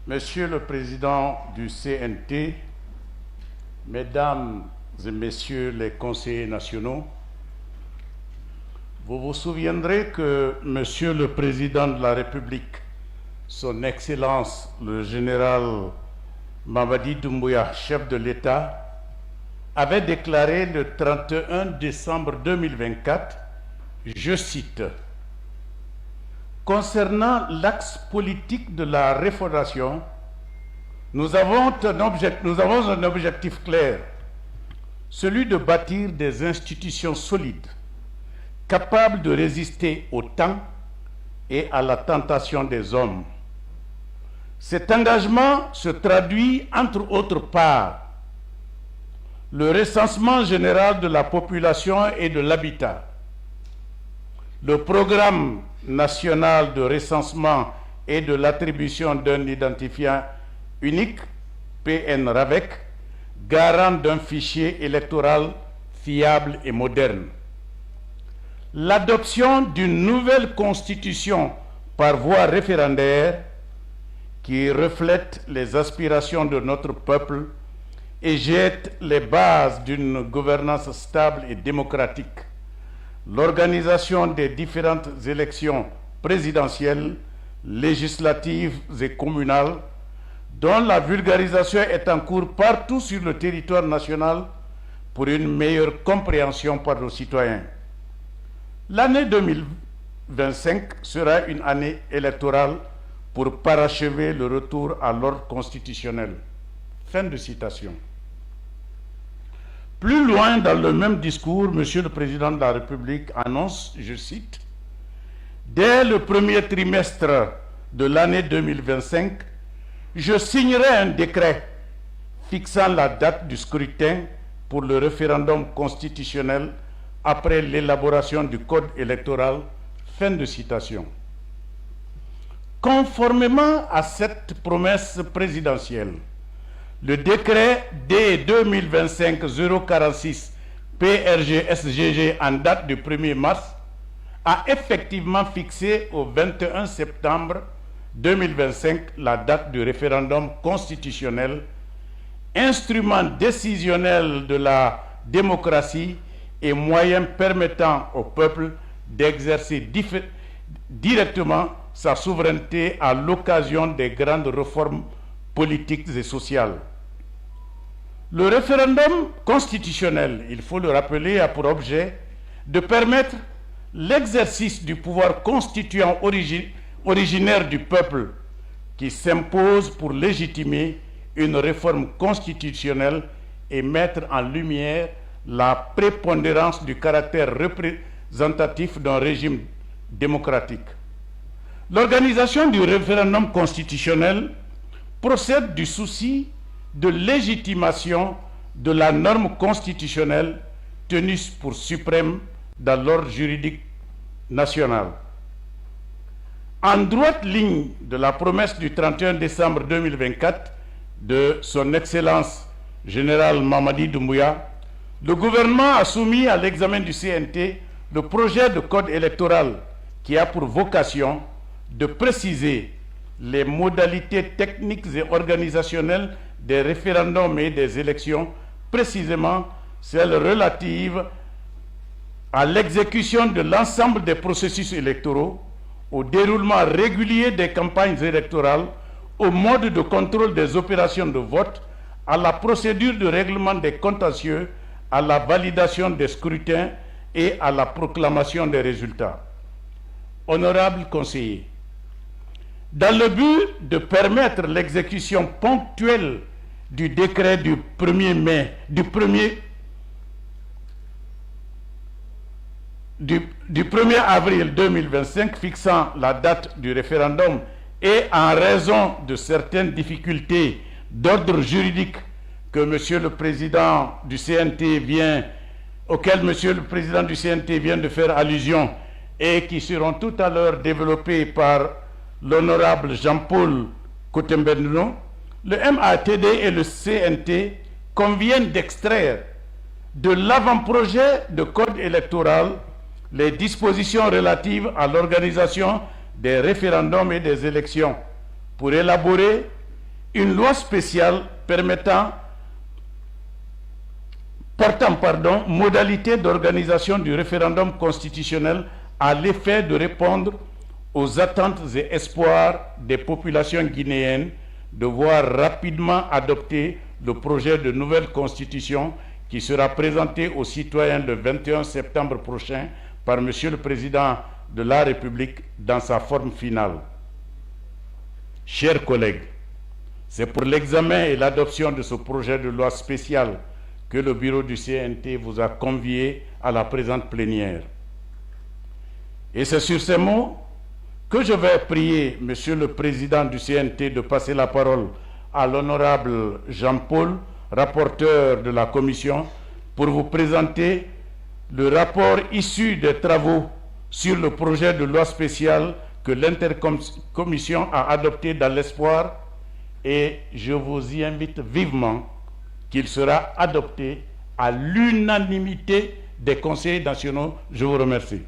Monsieur le Président du CNT, Mesdames et Messieurs les conseillers nationaux, vous vous souviendrez que Monsieur le Président de la République, Son Excellence le Général Mamadi Doumbouya, chef de l'État, avait déclaré le 31 décembre 2024, je cite, « Concernant l'axe politique de la refondation, nous avons un objectif clair, celui de bâtir des institutions solides, capables de résister au temps et à la tentation des hommes. Cet engagement se traduit, entre autres par, le recensement général de la population et de l'habitat, le programme national de recensement et de l'attribution d'un identifiant unique, PN-RAVEC, garant d'un fichier électoral fiable et moderne, l'adoption d'une nouvelle constitution par voie référendaire qui reflète les aspirations de notre peuple et jette les bases d'une gouvernance stable et démocratique, l'organisation des différentes élections présidentielles, législatives et communales, dont la vulgarisation est en cours partout sur le territoire national pour une meilleure compréhension par nos citoyens. L'année 2025 sera une année électorale pour parachever le retour à l'ordre constitutionnel. » Fin de citation. Plus loin dans le même discours, Monsieur le Président de la République annonce, je cite, « Dès le premier trimestre de l'année 2025, je signerai un décret fixant la date du scrutin pour le référendum constitutionnel après l'élaboration du code électoral. » Fin de citation. Conformément à cette promesse présidentielle, le décret D 2025-046 PRG-SGG en date du 1er mars a effectivement fixé au 21 septembre 2025 la date du référendum constitutionnel, instrument décisionnel de la démocratie et moyen permettant au peuple d'exercer directement sa souveraineté à l'occasion des grandes réformes politiques et sociales. Le référendum constitutionnel, il faut le rappeler, a pour objet de permettre l'exercice du pouvoir constituant originaire du peuple qui s'impose pour légitimer une réforme constitutionnelle et mettre en lumière la prépondérance du caractère représentatif d'un régime démocratique. L'organisation du référendum constitutionnel procède du souci de légitimation de la norme constitutionnelle tenue pour suprême dans l'ordre juridique national. En droite ligne de la promesse du 31 décembre 2024 de Son Excellence Général Mamadi Doumbouya, le gouvernement a soumis à l'examen du CNT le projet de code électoral qui a pour vocation de préciser les modalités techniques et organisationnelles des référendums et des élections, précisément celles relatives à l'exécution de l'ensemble des processus électoraux, au déroulement régulier des campagnes électorales, au mode de contrôle des opérations de vote, à la procédure de règlement des contentieux, à la validation des scrutins et à la proclamation des résultats. Honorables conseillers, dans le but de permettre l'exécution ponctuelle du décret du 1er avril 2025 fixant la date du référendum et en raison de certaines difficultés d'ordre juridique que Monsieur le Président du CNT auxquelles Monsieur le Président du CNT vient de faire allusion et qui seront tout à l'heure développées par l'honorable Jean-Paul Cotembenno, le MATD et le CNT conviennent d'extraire de l'avant-projet de code électoral les dispositions relatives à l'organisation des référendums et des élections pour élaborer une loi spéciale portant modalité d'organisation du référendum constitutionnel à l'effet de répondre aux attentes et espoirs des populations guinéennes de voir rapidement adopter le projet de nouvelle constitution qui sera présenté aux citoyens le 21 septembre prochain par Monsieur le Président de la République dans sa forme finale. Chers collègues, c'est pour l'examen et l'adoption de ce projet de loi spéciale que le bureau du CNT vous a convié à la présente plénière. Et c'est sur ces mots que je vais prier Monsieur le Président du CNT de passer la parole à l'honorable Jean-Paul, rapporteur de la commission, pour vous présenter le rapport issu des travaux sur le projet de loi spéciale que l'intercommission a adopté dans l'espoir, et je vous y invite vivement qu'il sera adopté à l'unanimité des conseillers nationaux. Je vous remercie.